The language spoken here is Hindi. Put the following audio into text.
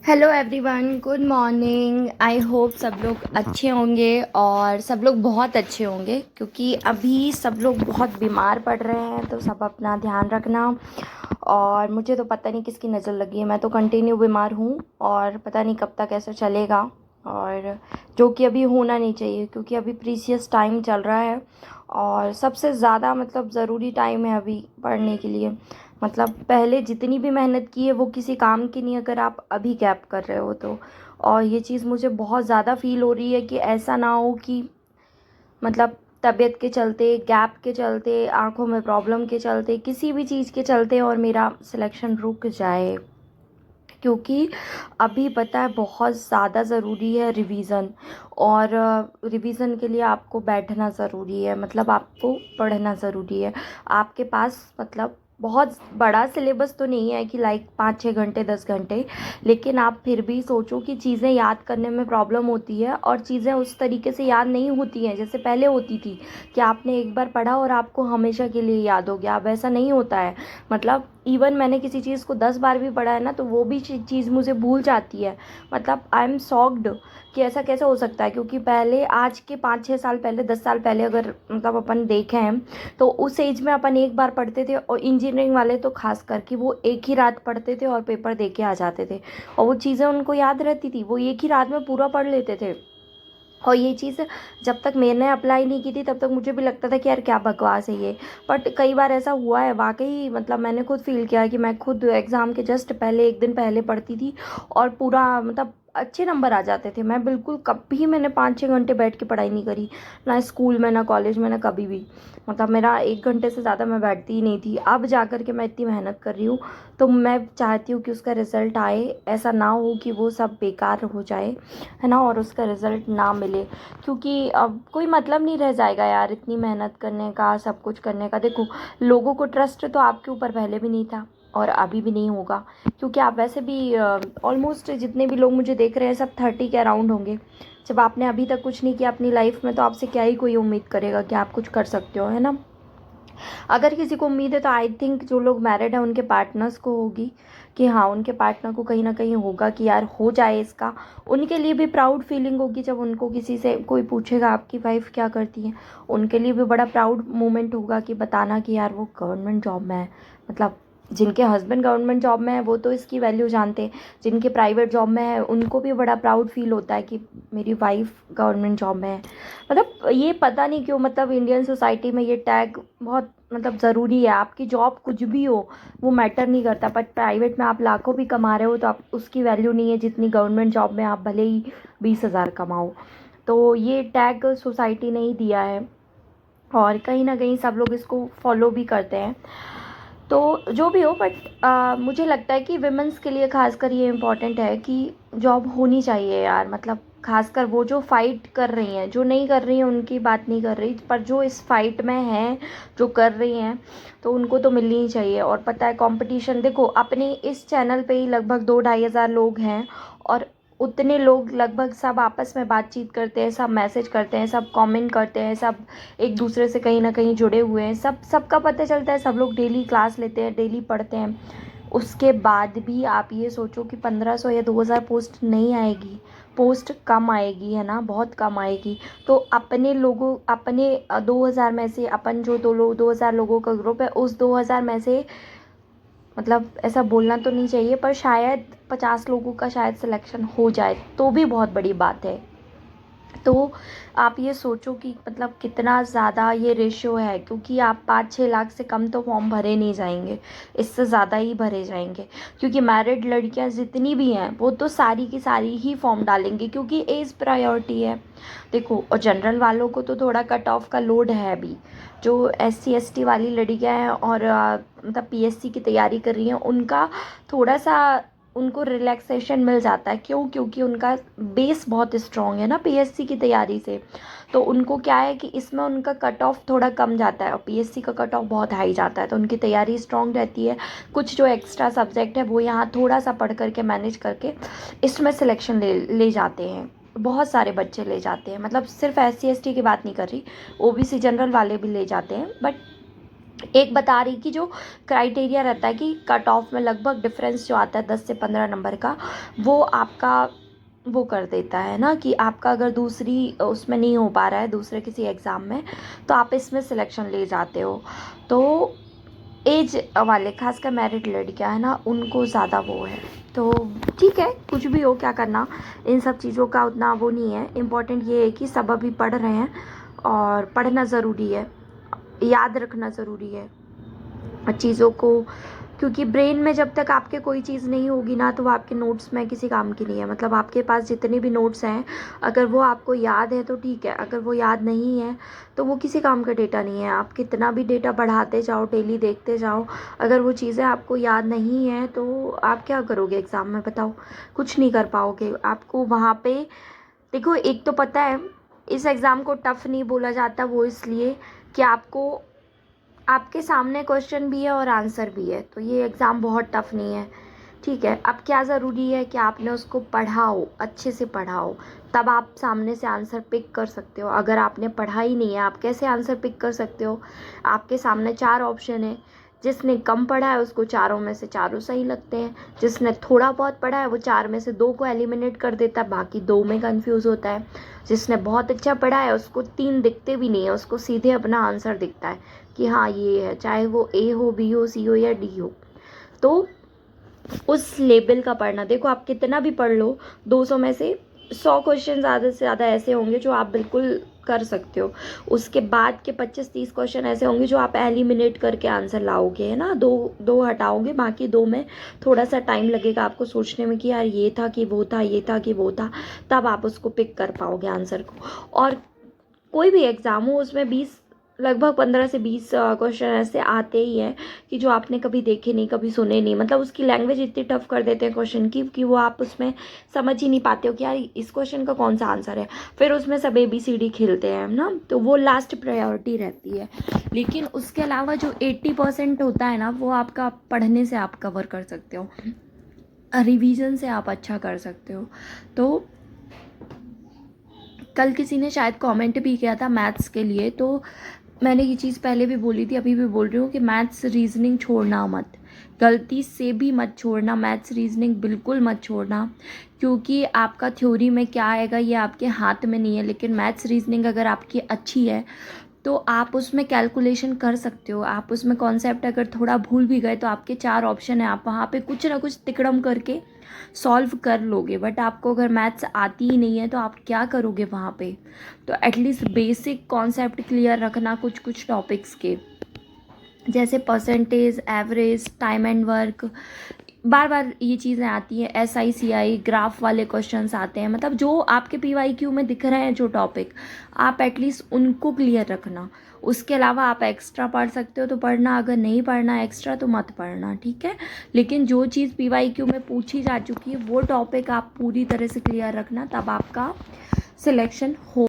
Hello everyone, good morning. I hope सब लोग अच्छे होंगे और सब लोग बहुत अच्छे होंगे, क्योंकि अभी सब लोग बहुत बीमार पड़ रहे हैं। तो सब अपना ध्यान रखना। और मुझे तो पता नहीं किसकी नज़र लगी है, मैं तो कंटिन्यू बीमार हूँ और पता नहीं कब तक ऐसा चलेगा। और जो कि अभी होना नहीं चाहिए, क्योंकि अभी प्रीसियस टाइम चल रहा है और सबसे ज़्यादा ज़रूरी टाइम है अभी पढ़ने के लिए। पहले जितनी भी मेहनत की है वो किसी काम की नहीं, अगर आप अभी गैप कर रहे हो तो। और ये चीज़ मुझे बहुत ज़्यादा फ़ील हो रही है कि ऐसा ना हो कि तबीयत के चलते, गैप के चलते, आँखों में प्रॉब्लम के चलते, किसी भी चीज़ के चलते और मेरा सिलेक्शन रुक जाए। क्योंकि अभी पता है बहुत ज़्यादा ज़रूरी है रिवीज़न। और रिवीज़न के लिए आपको बैठना ज़रूरी है, आपको पढ़ना ज़रूरी है। आपके पास बहुत बड़ा सिलेबस तो नहीं है कि 5-6 घंटे 10 घंटे, लेकिन आप फिर भी सोचो कि चीज़ें याद करने में प्रॉब्लम होती है और चीज़ें उस तरीके से याद नहीं होती हैं जैसे पहले होती थी, कि आपने एक बार पढ़ा और आपको हमेशा के लिए याद हो गया। अब ऐसा नहीं होता है। इवन मैंने किसी चीज़ को 10 बार भी पढ़ा है ना, तो वो भी चीज़ मुझे भूल जाती है। आई एम शॉक्ड कि ऐसा कैसे हो सकता है, क्योंकि पहले, आज के 5-6 साल पहले, 10 साल पहले अगर अपन देखें हैं, तो उस एज में अपन एक बार पढ़ते थे। और इंजीनियरिंग वाले तो खास करके वो एक ही रात पढ़ते थे और पेपर दे के आ जाते थे, और वो चीज़ें उनको याद रहती थी, वो एक ही रात में पूरा पढ़ लेते थे। और ये चीज़ जब तक मैंने अप्लाई नहीं की थी तब तक मुझे भी लगता था कि यार क्या बकवास है ये। बट कई बार ऐसा हुआ है वाकई, मैंने खुद फील किया कि मैं खुद एग्ज़ाम के जस्ट पहले, एक दिन पहले पढ़ती थी और पूरा अच्छे नंबर आ जाते थे। मैं बिल्कुल, कभी मैंने 5-6 घंटे बैठ के पढ़ाई नहीं करी, ना स्कूल में ना कॉलेज में ना कभी भी। मेरा 1 घंटे से ज़्यादा मैं बैठती ही नहीं थी। अब जा कर के मैं इतनी मेहनत कर रही हूँ, तो मैं चाहती हूँ कि उसका रिज़ल्ट आए। ऐसा ना हो कि वो सब बेकार हो जाए, है ना, और उसका रिज़ल्ट ना मिले। क्योंकि अब कोई मतलब नहीं रह जाएगा यार इतनी मेहनत करने का, सब कुछ करने का। देखो, लोगों को ट्रस्ट तो आपके ऊपर पहले भी नहीं था और अभी भी नहीं होगा, क्योंकि आप वैसे भी ऑलमोस्ट जितने भी लोग मुझे देख रहे हैं सब 30 के अराउंड होंगे। जब आपने अभी तक कुछ नहीं किया अपनी लाइफ में, तो आपसे क्या ही कोई उम्मीद करेगा कि आप कुछ कर सकते हो, है ना। अगर किसी को उम्मीद है तो आई थिंक जो लोग मैरिड हैं उनके पार्टनर्स को होगी, कि हाँ, उनके पार्टनर को कहीं ना कहीं होगा कि यार हो जाए इसका। उनके लिए भी प्राउड फीलिंग होगी जब उनको किसी से कोई पूछेगा आपकी वाइफ क्या करती है। उनके लिए भी बड़ा प्राउड मोमेंट होगा कि बताना कि यार वो गवर्नमेंट जॉब में है। जिनके हस्बैंड गवर्नमेंट जॉब में है वो तो इसकी वैल्यू जानते हैं, जिनके प्राइवेट जॉब में है उनको भी बड़ा प्राउड फील होता है कि मेरी वाइफ गवर्नमेंट जॉब में है। ये पता नहीं क्यों, इंडियन सोसाइटी में ये टैग बहुत ज़रूरी है। आपकी जॉब कुछ भी हो वो मैटर नहीं करता, पर प्राइवेट में आप लाखों भी कमा रहे हो तो आप उसकी वैल्यू नहीं है जितनी गवर्नमेंट जॉब में आप भले ही 20,000 कमाओ। तो ये टैग सोसाइटी ने ही दिया है और कहीं ना कहीं सब लोग इसको फॉलो भी करते हैं। तो जो भी हो, बट मुझे लगता है कि विमेंस के लिए खासकर ये इम्पोर्टेंट है कि जॉब होनी चाहिए यार। खासकर वो जो फाइट कर रही हैं, जो नहीं कर रही हैं उनकी बात नहीं कर रही, पर जो इस फाइट में हैं, जो कर रही हैं, तो उनको तो मिलनी ही चाहिए। और पता है, कंपटीशन देखो, अपने इस चैनल पे ही लगभग 2-2.5 हज़ार लोग हैं और उतने लोग लगभग सब आपस में बातचीत करते हैं, सब मैसेज करते हैं, सब कमेंट करते हैं, सब एक दूसरे से कहीं ना कहीं जुड़े हुए हैं। सबका पता चलता है, सब लोग डेली क्लास लेते हैं, डेली पढ़ते हैं। उसके बाद भी आप ये सोचो कि 1500 या 2000 पोस्ट नहीं आएगी, पोस्ट कम आएगी, है ना, बहुत कम आएगी। तो अपने लोगों, अपने 2000 में से, अपन जो 2000 लोगों का ग्रुप है, उस 2000 में से ऐसा बोलना तो नहीं चाहिए, पर शायद 50 लोगों का शायद सिलेक्शन हो जाए तो भी बहुत बड़ी बात है। तो आप ये सोचो कि कितना ज़्यादा ये रेशियो है, क्योंकि आप 5-6 लाख से कम तो फॉर्म भरे नहीं जाएंगे, इससे ज़्यादा ही भरे जाएंगे। क्योंकि मैरिड लड़कियां जितनी भी हैं वो तो सारी की सारी ही फॉर्म डालेंगी, क्योंकि एज प्रायोरिटी है। देखो, और जनरल वालों को तो थोड़ा कट ऑफ का लोड है अभी। जो SC ST वाली लड़कियां हैं और PSC की तैयारी कर रही हैं, उनका थोड़ा सा, उनको रिलैक्सेशन मिल जाता है। क्यों? क्योंकि उनका बेस बहुत स्ट्रॉन्ग है ना PSC की तैयारी से। तो उनको क्या है कि इसमें उनका कट ऑफ थोड़ा कम जाता है और PSC का कट ऑफ बहुत हाई जाता है, तो उनकी तैयारी स्ट्रॉन्ग रहती है। कुछ जो एक्स्ट्रा सब्जेक्ट है वो यहाँ थोड़ा सा पढ़ करके मैनेज करके इसमें सिलेक्शन ले जाते हैं। बहुत सारे बच्चे ले जाते हैं, सिर्फ SC ST की बात नहीं कर रही, OBC जनरल वाले भी ले जाते हैं। बट एक बता रही कि जो क्राइटेरिया रहता है कि कट ऑफ में लगभग डिफरेंस जो आता है 10 से 15 नंबर का, वो आपका वो कर देता है ना कि आपका अगर दूसरी उसमें नहीं हो पा रहा है, दूसरे किसी एग्ज़ाम में, तो आप इसमें सिलेक्शन ले जाते हो। तो एज वाले खासकर मैरिड लड़कियां है ना, उनको ज़्यादा वो है। तो ठीक है, कुछ भी हो, क्या करना, इन सब चीज़ों का उतना वो नहीं है। इम्पोर्टेंट ये है कि सब अभी पढ़ रहे हैं और पढ़ना ज़रूरी है, याद रखना ज़रूरी है चीज़ों को, क्योंकि ब्रेन में जब तक आपके कोई चीज़ नहीं होगी ना, तो वो आपके नोट्स में किसी काम की नहीं है। मतलब आपके पास जितने भी नोट्स हैं, अगर वो आपको याद है तो ठीक है, अगर वो याद नहीं है तो वो किसी काम का डेटा नहीं है। आप कितना भी डेटा बढ़ाते जाओ, डेली देखते जाओ, अगर वो चीज़ें आपको याद नहीं है तो आप क्या करोगे एग्ज़ाम में, बताओ? कुछ नहीं कर पाओगे। आपको वहाँ पे देखो, एक तो पता है इस एग्ज़ाम को टफ़ नहीं बोला जाता, वो इसलिए कि आपके सामने क्वेश्चन भी है और आंसर भी है, तो ये एग्ज़ाम बहुत टफ़ नहीं है। ठीक है, अब क्या ज़रूरी है कि आपने उसको पढ़ाओ, अच्छे से पढ़ाओ, तब आप सामने से आंसर पिक कर सकते हो। अगर आपने पढ़ा ही नहीं है, आप कैसे आंसर पिक कर सकते हो? आपके सामने 4 ऑप्शन है, जिसने कम पढ़ा है उसको चारों में से चारों सही लगते हैं, जिसने थोड़ा बहुत पढ़ा है वो 4 में से 2 को एलिमिनेट कर देता है, बाकी 2 में कंफ्यूज होता है। जिसने बहुत अच्छा पढ़ा है उसको 3 दिखते भी नहीं है, उसको सीधे अपना आंसर दिखता है कि हाँ ये है, चाहे वो ए हो, बी हो, सी हो या डी हो। तो उस लेवल का पढ़ना, देखो आप कितना भी पढ़ लो, 200 में से 100 क्वेश्चन ज़्यादा से ज़्यादा ऐसे होंगे जो आप बिल्कुल कर सकते हो। उसके बाद के 25-30 क्वेश्चन ऐसे होंगे जो आप एलिमिनेट करके आंसर लाओगे, है ना, दो दो हटाओगे, बाकी 2 में थोड़ा सा टाइम लगेगा आपको सोचने में कि यार ये था कि वो था, ये था कि वो था, तब आप उसको पिक कर पाओगे आंसर को। और कोई भी एग्ज़ाम हो उसमें 20 लगभग 15 से 20 क्वेश्चन ऐसे आते ही हैं कि जो आपने कभी देखे नहीं, कभी सुने नहीं। मतलब उसकी लैंग्वेज इतनी टफ कर देते हैं क्वेश्चन की कि वो आप उसमें समझ ही नहीं पाते हो कि यार इस क्वेश्चन का कौन सा आंसर है। फिर उसमें सब ABCD खेलते हैं ना, तो वो लास्ट प्रायोरिटी रहती है। लेकिन उसके अलावा जो 80% होता है ना, वो आपका पढ़ने से आप कवर कर सकते हो, रिवीजन से आप अच्छा कर सकते हो। तो कल किसी ने शायद कमेंट भी किया था मैथ्स के लिए, तो मैंने ये चीज़ पहले भी बोली थी, अभी भी बोल रही हूँ कि मैथ्स रीजनिंग छोड़ना मत, गलती से भी मत छोड़ना, मैथ्स रीजनिंग बिल्कुल मत छोड़ना। क्योंकि आपका थ्योरी में क्या आएगा ये आपके हाथ में नहीं है, लेकिन मैथ्स रीजनिंग अगर आपकी अच्छी है तो आप उसमें कैलकुलेशन कर सकते हो। आप उसमें कॉन्सेप्ट अगर थोड़ा भूल भी गए तो आपके 4 ऑप्शन है, आप वहाँ पे कुछ ना कुछ तिकड़म करके सॉल्व कर लोगे। बट आपको अगर मैथ्स आती ही नहीं है तो आप क्या करोगे वहाँ पे? तो एटलीस्ट बेसिक कॉन्सेप्ट क्लियर रखना कुछ कुछ टॉपिक्स के, जैसे percentage, average, time and work, बार बार ये चीज़ें आती हैं। SI CI ग्राफ वाले क्वेश्चंस आते हैं, मतलब जो आपके PYQ में दिख रहे हैं जो टॉपिक, आप एटलीस्ट उनको क्लियर रखना। उसके अलावा आप एक्स्ट्रा पढ़ सकते हो तो पढ़ना, अगर नहीं पढ़ना एक्स्ट्रा तो मत पढ़ना, ठीक है। लेकिन जो चीज़ PYQ में पूछी जा चुकी है वो टॉपिक आप पूरी तरह से क्लियर रखना, तब आपका सिलेक्शन हो